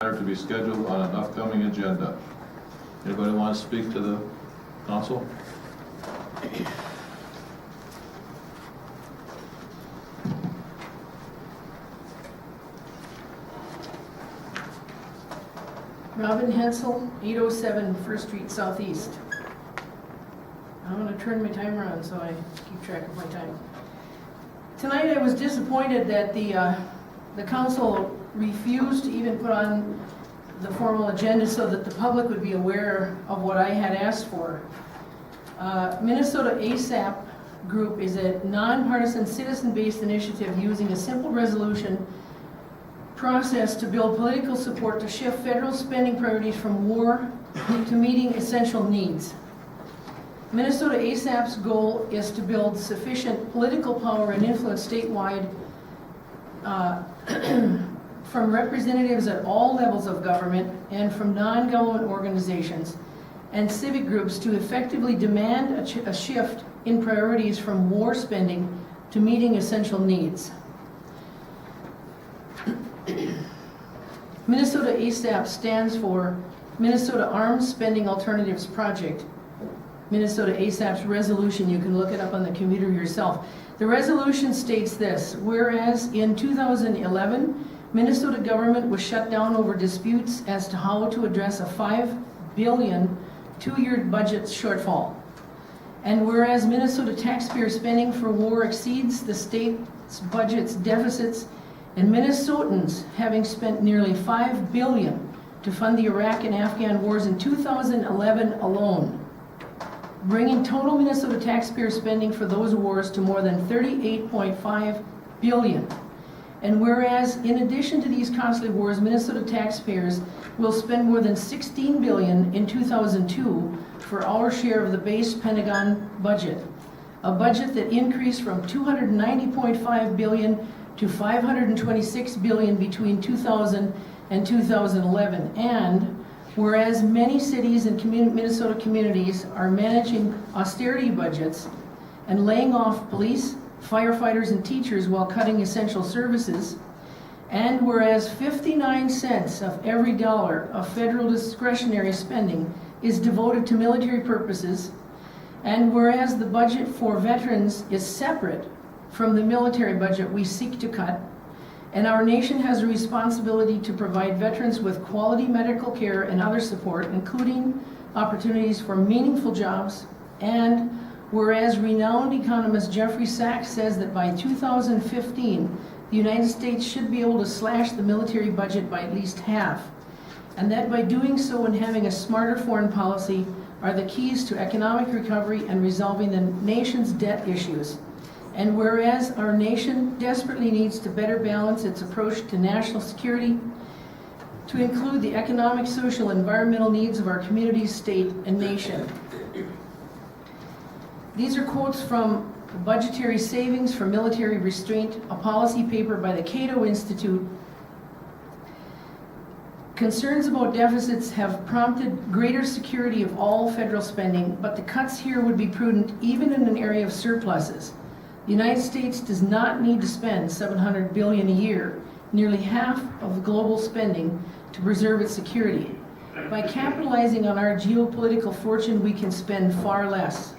To be scheduled on an upcoming agenda. Anybody want to speak to the council? Robin Hensel, 807 First Street Southeast. I'm going to turn my timer on so I keep track of my time. Tonight I was disappointed that the council refused to even put on the formal agenda so that the public would be aware of what I had asked for. Minnesota ASAP Group is a nonpartisan citizen-based initiative using a simple resolution process to build political support to shift federal spending priorities from war to meeting essential needs. Minnesota ASAP's goal is to build sufficient political power and influence statewide from representatives at all levels of government and from non-government organizations and civic groups to effectively demand a shift in priorities from war spending to meeting essential needs. Minnesota ASAP stands for Minnesota Arms Spending Alternatives Project. Minnesota ASAP's resolution, you can look it up on the computer yourself. The resolution states this: whereas in 2011, Minnesota government was shut down over disputes as to how to address a $5 billion two-year budget shortfall. And whereas Minnesota taxpayer spending for war exceeds the state's budget's deficits, and Minnesotans having spent nearly $5 billion to fund the Iraq and Afghan wars in 2011 alone, bringing total Minnesota taxpayer spending for those wars to more than $38.5 billion. And whereas, in addition to these costly wars, Minnesota taxpayers will spend more than $16 billion in 2002 for our share of the base Pentagon budget, a budget that increased from $290.5 billion to $526 billion between 2000 and 2011. And whereas many cities and Minnesota communities are managing austerity budgets and laying off police, firefighters, and teachers while cutting essential services, and whereas 59 cents of every dollar of federal discretionary spending is devoted to military purposes, and whereas the budget for veterans is separate from the military budget we seek to cut, and our nation has a responsibility to provide veterans with quality medical care and other support, including opportunities for meaningful jobs, and whereas renowned economist Jeffrey Sachs says that by 2015, the United States should be able to slash the military budget by at least half, and that by doing so and having a smarter foreign policy are the keys to economic recovery and resolving the nation's debt issues. And whereas our nation desperately needs to better balance its approach to national security to include the economic, social, and environmental needs of our communities, state, and nation. These are quotes from Budgetary Savings for Military Restraint, a policy paper by the Cato Institute. Concerns about deficits have prompted greater security of all federal spending, but the cuts here would be prudent even in an area of surpluses. The United States does not need to spend $700 billion a year, nearly half of the global spending, to preserve its security. By capitalizing on our geopolitical fortune, we can spend far less.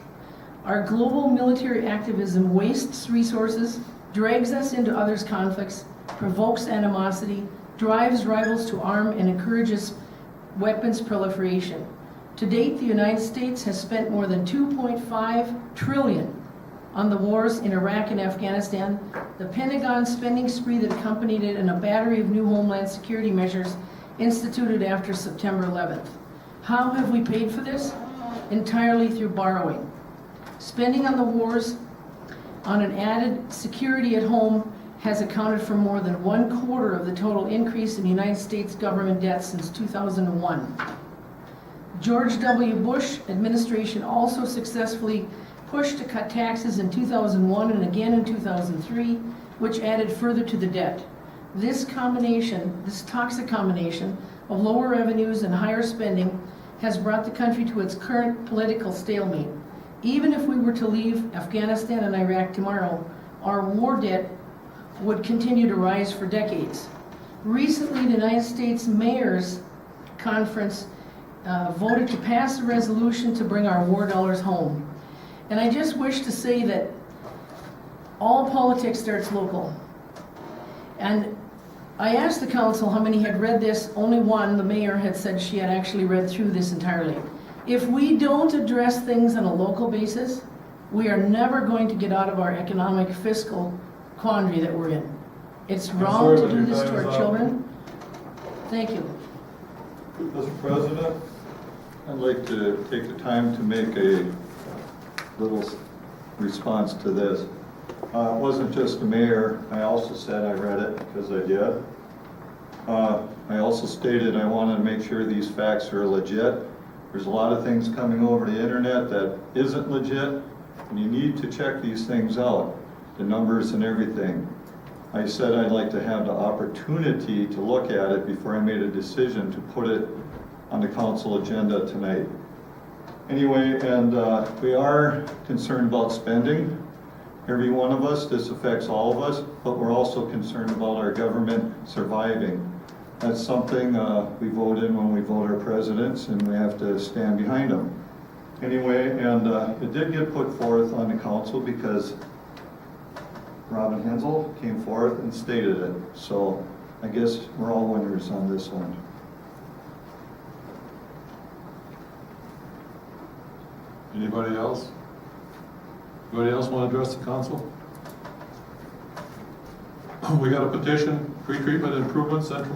Our global military activism wastes resources, drags us into others' conflicts, provokes animosity, drives rivals to arm, and encourages weapons proliferation. To date, the United States has spent more than $2.5 trillion on the wars in Iraq and Afghanistan, the Pentagon spending spree that accompanied it, and a battery of new homeland security measures instituted after September 11th. How have we paid for this? Entirely through borrowing. Spending on the wars on an added security at home has accounted for more than 1/4 of the total increase in the United States government debt since 2001. George W. Bush administration also successfully pushed to cut taxes in 2001 and again in 2003, which added further to the debt. This toxic combination of lower revenues and higher spending has brought the country to its current political stalemate. Even if we were to leave Afghanistan and Iraq tomorrow, our war debt would continue to rise for decades. Recently, the United States Mayors Conference voted to pass a resolution to bring our war dollars home. And I just wish to say that all politics starts local. And I asked the council how many had read this. Only one, the mayor, had said she had actually read through this entirely. If we don't address things on a local basis, we are never going to get out of our economic fiscal quandary that we're in. It's wrong to do this to our children. Thank you. Mr. President, I'd like to take the time to make a little response to this. It wasn't just the mayor. I also said I read it, because I did. I also stated I wanted to make sure these facts are legit. There's a lot of things coming over the internet that isn't legit, and you need to check these things out, the numbers and everything. I said I'd like to have the opportunity to look at it before I made a decision to put it on the council agenda tonight. Anyway, and we are concerned about spending. Every one of us, this affects all of us, but we're also concerned about our government surviving. That's something we vote in when we vote our presidents, and we have to stand behind them. Anyway, and it did get put forth on the council because Robin Hensel came forth and stated it. So I guess we're all winners on this one. Anybody else? Anybody else want to address the council? We got a petition, pre-treatment improvement central